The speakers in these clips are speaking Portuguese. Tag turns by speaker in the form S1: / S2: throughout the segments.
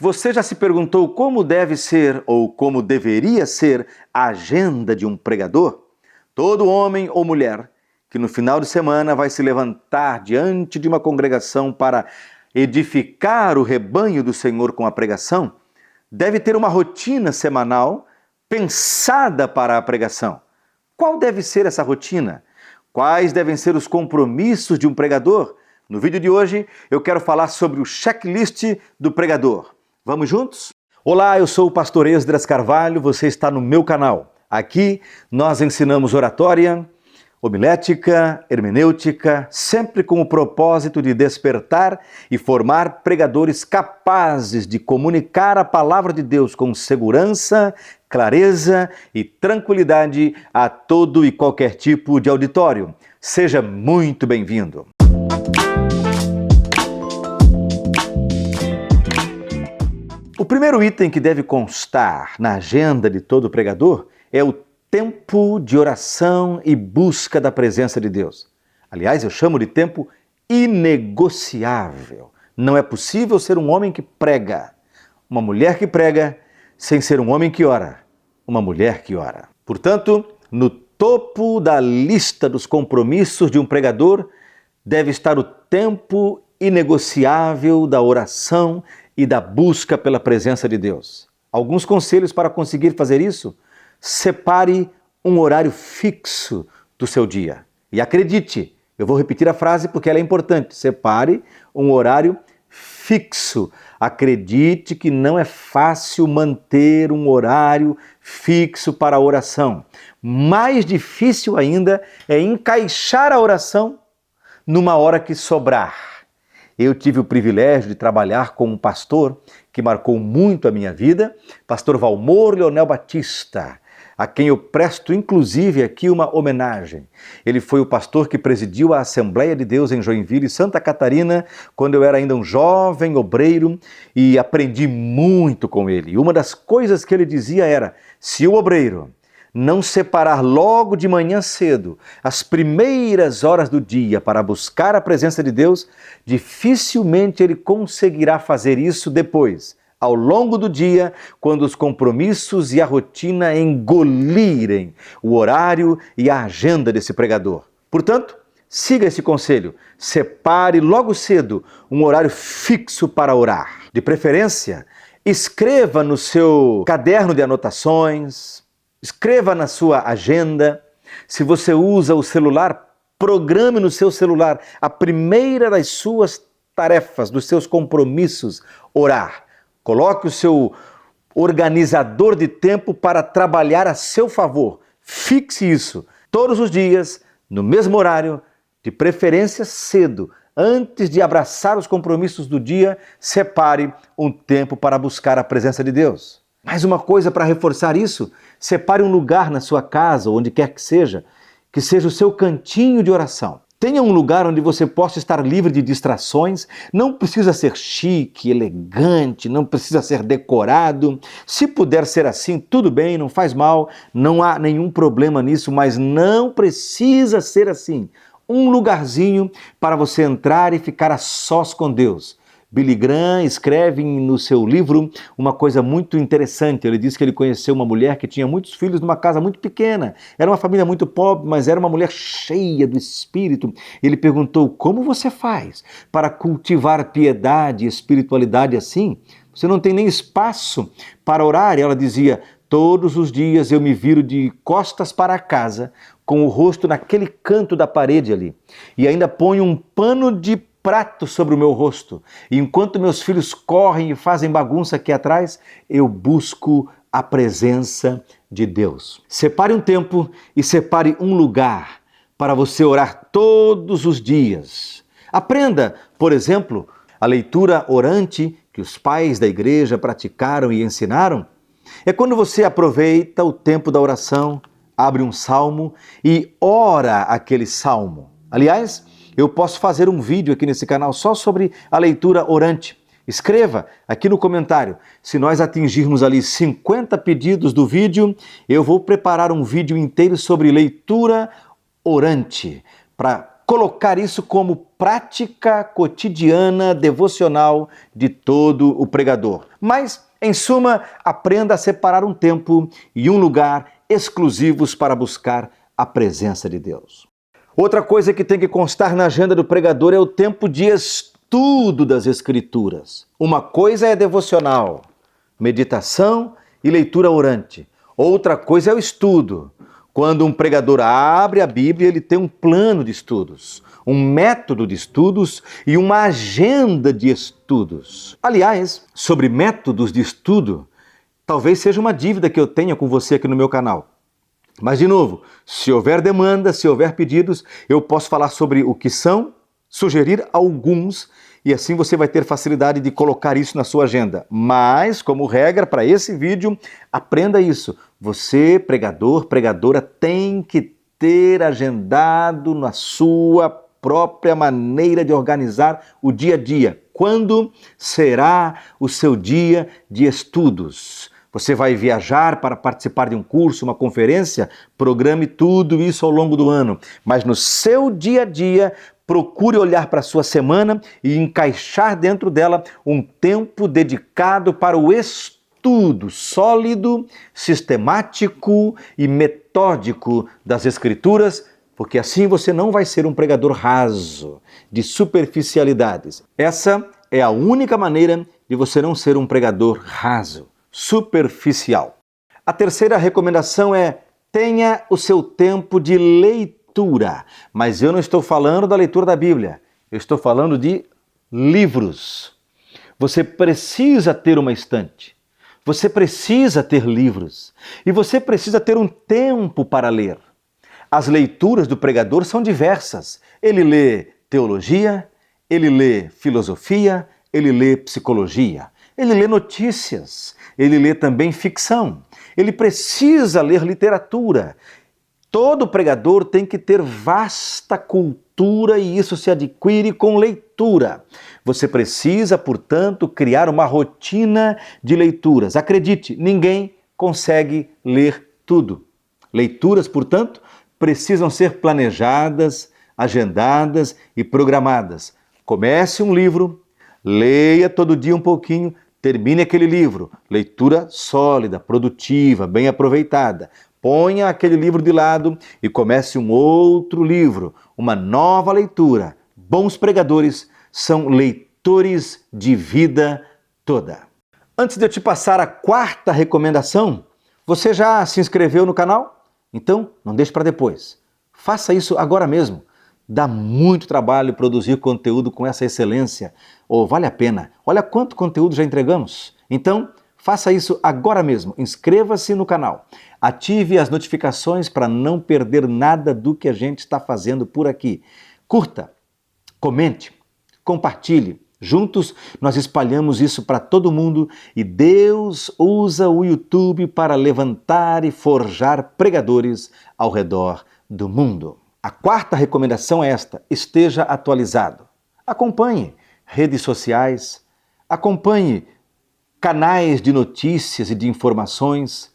S1: Você já se perguntou como deve ser ou como deveria ser a agenda de um pregador? Todo homem ou mulher que no final de semana vai se levantar diante de uma congregação para edificar o rebanho do Senhor com a pregação, deve ter uma rotina semanal pensada para a pregação. Qual deve ser essa rotina? Quais devem ser os compromissos de um pregador? No vídeo de hoje eu quero falar sobre o checklist do pregador. Vamos juntos? Olá, eu sou o pastor Esdras Carvalho, você está no meu canal. Aqui nós ensinamos oratória, homilética, hermenêutica, sempre com o propósito de despertar e formar pregadores capazes de comunicar a palavra de Deus com segurança, clareza e tranquilidade a todo e qualquer tipo de auditório. Seja muito bem-vindo! O primeiro item que deve constar na agenda de todo pregador é o tempo de oração e busca da presença de Deus. Aliás, eu chamo de tempo inegociável. Não é possível ser um homem que prega, uma mulher que prega, sem ser um homem que ora, uma mulher que ora. Portanto, no topo da lista dos compromissos de um pregador deve estar o tempo inegociável da oração e da busca pela presença de Deus. Alguns conselhos para conseguir fazer isso: separe um horário fixo do seu dia. E acredite, eu vou repetir a frase porque ela é importante. Separe um horário fixo. Acredite que não é fácil manter um horário fixo para a oração. Mais difícil ainda é encaixar a oração numa hora que sobrar. Eu tive o privilégio de trabalhar com um pastor que marcou muito a minha vida, pastor Valmor Leonel Batista, a quem eu presto inclusive aqui uma homenagem. Ele foi o pastor que presidiu a Assembleia de Deus em Joinville, Santa Catarina, quando eu era ainda um jovem obreiro, e aprendi muito com ele. E uma das coisas que ele dizia era: se o obreiro não separar logo de manhã cedo as primeiras horas do dia para buscar a presença de Deus, dificilmente ele conseguirá fazer isso depois, ao longo do dia, quando os compromissos e a rotina engolirem o horário e a agenda desse pregador. Portanto, siga esse conselho. Separe logo cedo um horário fixo para orar. De preferência, escreva no seu caderno de anotações, escreva na sua agenda. Se você usa o celular, programe no seu celular a primeira das suas tarefas, dos seus compromissos, orar. Coloque o seu organizador de tempo para trabalhar a seu favor. Fixe isso todos os dias, no mesmo horário, de preferência cedo. Antes de abraçar os compromissos do dia, separe um tempo para buscar a presença de Deus. Mais uma coisa para reforçar isso: separe um lugar na sua casa, onde quer que seja o seu cantinho de oração. Tenha um lugar onde você possa estar livre de distrações. Não precisa ser chique, elegante, não precisa ser decorado. Se puder ser assim, tudo bem, não faz mal, não há nenhum problema nisso, mas não precisa ser assim. Um lugarzinho para você entrar e ficar a sós com Deus. Billy Graham escreve no seu livro uma coisa muito interessante. Ele diz que ele conheceu uma mulher que tinha muitos filhos numa casa muito pequena. Era uma família muito pobre, mas era uma mulher cheia do Espírito. Ele perguntou: como você faz para cultivar piedade e espiritualidade assim? Você não tem nem espaço para orar. E ela dizia: todos os dias eu me viro de costas para a casa, com o rosto naquele canto da parede ali. E ainda ponho um pano de prato sobre o meu rosto. E enquanto meus filhos correm e fazem bagunça aqui atrás, eu busco a presença de Deus. Separe um tempo e separe um lugar para você orar todos os dias. Aprenda, por exemplo, a leitura orante que os pais da igreja praticaram e ensinaram. É quando você aproveita o tempo da oração, abre um salmo e ora aquele salmo. Aliás, eu posso fazer um vídeo aqui nesse canal só sobre a leitura orante. Escreva aqui no comentário. Se nós atingirmos ali 50 pedidos do vídeo, eu vou preparar um vídeo inteiro sobre leitura orante, para colocar isso como prática cotidiana, devocional de todo o pregador. Mas, em suma, aprenda a separar um tempo e um lugar exclusivos para buscar a presença de Deus. Outra coisa que tem que constar na agenda do pregador é o tempo de estudo das Escrituras. Uma coisa é devocional, meditação e leitura orante. Outra coisa é o estudo. Quando um pregador abre a Bíblia, ele tem um plano de estudos, um método de estudos e uma agenda de estudos. Aliás, sobre métodos de estudo, talvez seja uma dívida que eu tenha com você aqui no meu canal. Mas, de novo, se houver demanda, se houver pedidos, eu posso falar sobre o que são, sugerir alguns, e assim você vai ter facilidade de colocar isso na sua agenda. Mas, como regra, para esse vídeo, aprenda isso. Você, pregador, pregadora, tem que ter agendado na sua própria maneira de organizar o dia a dia. Quando será o seu dia de estudos? Você vai viajar para participar de um curso, uma conferência? Programe tudo isso ao longo do ano. Mas no seu dia a dia, procure olhar para a sua semana e encaixar dentro dela um tempo dedicado para o estudo sólido, sistemático e metódico das Escrituras, porque assim você não vai ser um pregador raso, de superficialidades. Essa é a única maneira de você não ser um pregador raso, superficial. A terceira recomendação é: tenha o seu tempo de leitura. Mas eu não estou falando da leitura da Bíblia, eu estou falando de livros. Você precisa ter uma estante, você precisa ter livros e você precisa ter um tempo para ler. As leituras do pregador são diversas. Ele lê teologia, ele lê filosofia, ele lê psicologia, ele lê notícias, ele lê também ficção. Ele precisa ler literatura. Todo pregador tem que ter vasta cultura e isso se adquire com leitura. Você precisa, portanto, criar uma rotina de leituras. Acredite, ninguém consegue ler tudo. Leituras, portanto, precisam ser planejadas, agendadas e programadas. Comece um livro, leia todo dia um pouquinho, termine aquele livro. Leitura sólida, produtiva, bem aproveitada. Ponha aquele livro de lado e comece um outro livro, uma nova leitura. Bons pregadores são leitores de vida toda. Antes de eu te passar a quarta recomendação, você já se inscreveu no canal? Então, não deixe para depois. Faça isso agora mesmo. Dá muito trabalho produzir conteúdo com essa excelência. Vale a pena. Olha quanto conteúdo já entregamos. Então, faça isso agora mesmo. Inscreva-se no canal. Ative as notificações para não perder nada do que a gente está fazendo por aqui. Curta, comente, compartilhe. Juntos nós espalhamos isso para todo mundo e Deus usa o YouTube para levantar e forjar pregadores ao redor do mundo. A quarta recomendação é esta: esteja atualizado. Acompanhe redes sociais, acompanhe canais de notícias e de informações,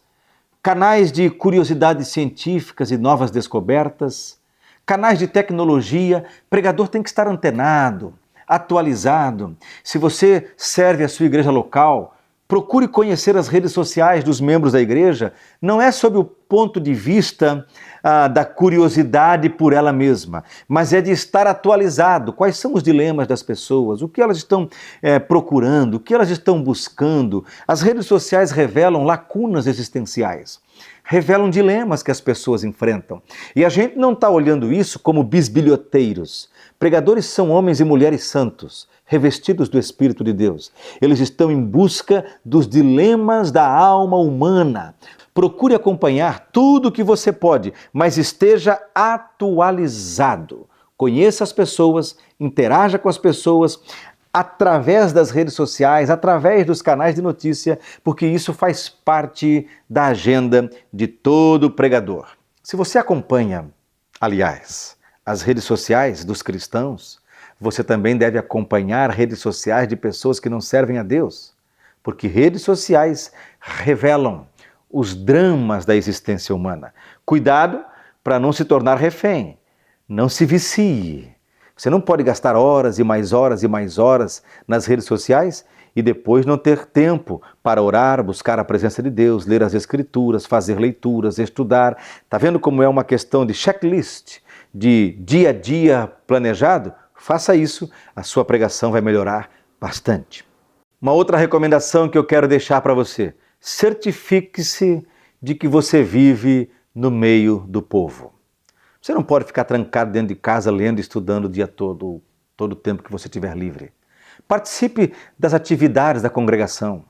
S1: canais de curiosidades científicas e novas descobertas, canais de tecnologia. Pregador tem que estar antenado, atualizado. Se você serve a sua igreja local, procure conhecer as redes sociais dos membros da igreja. Não é sob o ponto de vista da curiosidade por ela mesma, mas é de estar atualizado. Quais são os dilemas das pessoas? O que elas estão procurando? O que elas estão buscando? As redes sociais revelam lacunas existenciais, revelam dilemas que as pessoas enfrentam. E a gente não está olhando isso como bisbilhoteiros. Pregadores são homens e mulheres santos, revestidos do Espírito de Deus. Eles estão em busca dos dilemas da alma humana. Procure acompanhar tudo o que você pode, mas esteja atualizado. Conheça as pessoas, interaja com as pessoas através das redes sociais, através dos canais de notícia, porque isso faz parte da agenda de todo pregador. Se você acompanha, aliás, as redes sociais dos cristãos, você também deve acompanhar redes sociais de pessoas que não servem a Deus, porque redes sociais revelam os dramas da existência humana. Cuidado para não se tornar refém. Não se vicie. Você não pode gastar horas e mais horas e mais horas nas redes sociais e depois não ter tempo para orar, buscar a presença de Deus, ler as Escrituras, fazer leituras, estudar. Está vendo como é uma questão de checklist, de dia a dia planejado? Faça isso, a sua pregação vai melhorar bastante. Uma outra recomendação que eu quero deixar para você: certifique-se de que você vive no meio do povo. Você não pode ficar trancado dentro de casa lendo e estudando o dia todo o tempo que você tiver livre. Participe das atividades da congregação.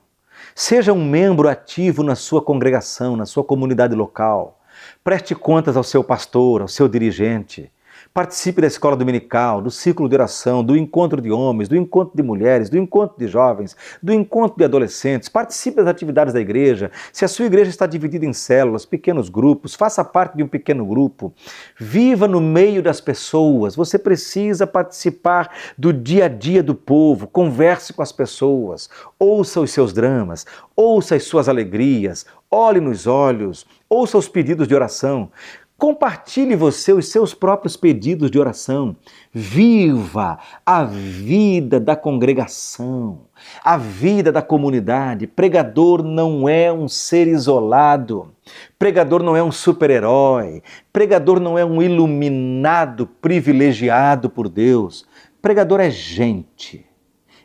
S1: Seja um membro ativo na sua congregação, na sua comunidade local. Preste contas ao seu pastor, ao seu dirigente. Participe da escola dominical, do ciclo de oração, do encontro de homens, do encontro de mulheres, do encontro de jovens, do encontro de adolescentes. Participe das atividades da igreja. Se a sua igreja está dividida em células, pequenos grupos, faça parte de um pequeno grupo. Viva no meio das pessoas. Você precisa participar do dia a dia do povo. Converse com as pessoas. Ouça os seus dramas. Ouça as suas alegrias. Olhe nos olhos. Ouça os pedidos de oração. Compartilhe você os seus próprios pedidos de oração. Viva a vida da congregação, a vida da comunidade. Pregador não é um ser isolado. Pregador não é um super-herói. Pregador não é um iluminado, privilegiado por Deus. Pregador é gente.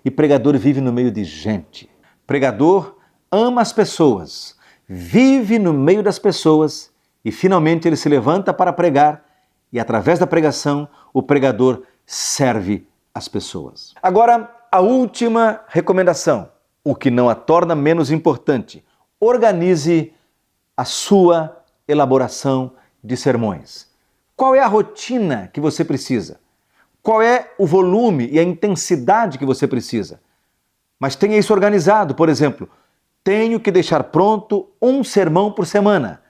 S1: E pregador vive no meio de gente. Pregador ama as pessoas, vive no meio das pessoas. E finalmente ele se levanta para pregar e através da pregação o pregador serve as pessoas. Agora, a última recomendação, o que não a torna menos importante: organize a sua elaboração de sermões. Qual é a rotina que você precisa? Qual é o volume e a intensidade que você precisa? Mas tenha isso organizado. Por exemplo, tenho que deixar pronto um sermão por semana.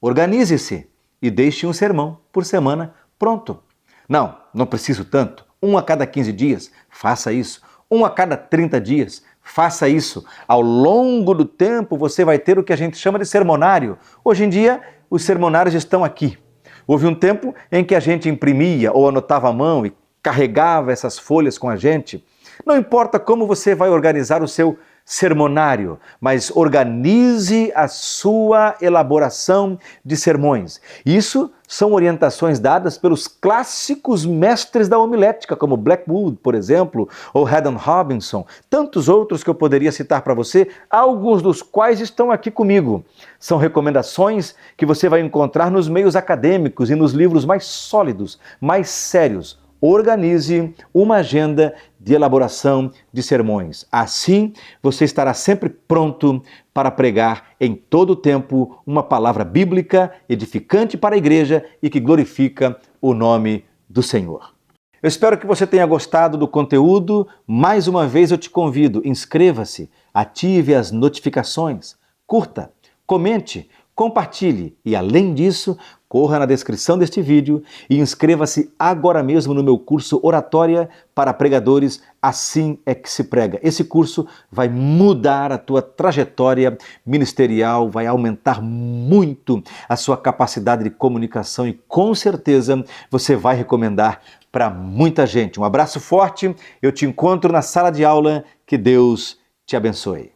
S1: Organize-se e deixe um sermão por semana pronto. Não preciso tanto. Um a cada 15 dias, faça isso. Um a cada 30 dias, faça isso. Ao longo do tempo, você vai ter o que a gente chama de sermonário. Hoje em dia, os sermonários estão aqui. Houve um tempo em que a gente imprimia ou anotava à mão e carregava essas folhas com a gente. Não importa como você vai organizar o seu sermonário, mas organize a sua elaboração de sermões. Isso são orientações dadas pelos clássicos mestres da homilética, como Blackwood, por exemplo, ou Haddon Robinson, tantos outros que eu poderia citar para você, alguns dos quais estão aqui comigo. São recomendações que você vai encontrar nos meios acadêmicos e nos livros mais sólidos, mais sérios. Organize uma agenda de elaboração de sermões. Assim, você estará sempre pronto para pregar em todo o tempo uma palavra bíblica edificante para a igreja e que glorifica o nome do Senhor. Eu espero que você tenha gostado do conteúdo. Mais uma vez eu te convido, inscreva-se, ative as notificações, curta, comente, compartilhe e, além disso, corra na descrição deste vídeo e inscreva-se agora mesmo no meu curso Oratória para Pregadores, Assim é que se prega. Esse curso vai mudar a tua trajetória ministerial, vai aumentar muito a sua capacidade de comunicação e com certeza você vai recomendar para muita gente. Um abraço forte, eu te encontro na sala de aula, que Deus te abençoe.